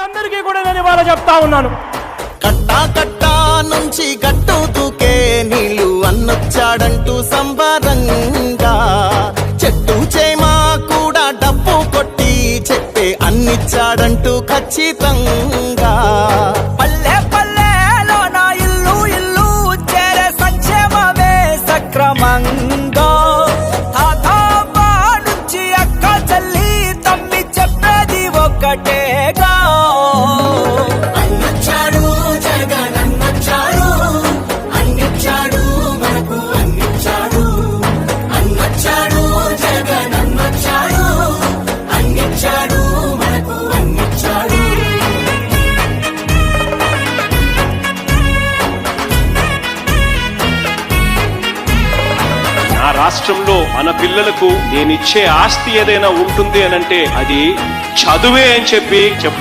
అందరికీ కూడా నేను ఇవాళ చెప్తా ఉన్నాను, కట్టా కట్టా నుంచి గట్టు దూకే నీళ్ళు అన్నొచ్చాడంటూ సంబరంగా, చెట్టు చేమా కూడా డప్పు కొట్టి చెప్పే అన్నిచ్చాడంటూ ఖచ్చితంగా. పల్లె పల్లెలో నా ఇల్లు ఇల్లు చేరే సంక్షేమమే సక్రమంగా, తాతాబా నుంచి అక్క చెల్లి తమ్మి చెప్పేది ఒక్కటేగా. అన్నొచ్చాడు జగన్ అన్నొచ్చాడు, అన్నిచ్చాడు మనకు అన్నిచ్చాడు. అన్నొచ్చాడు జగన్ అన్నొచ్చాడు, అన్నిచ్చాడు మనకు అన్నిచ్చాడు. నా రాష్ట్రంలో మన పిల్లలకు నేనిచ్చే ఆస్తి ఏదైనా ఉంటుంది అనంటే అది చదువే అని చెప్పి చెప్తా.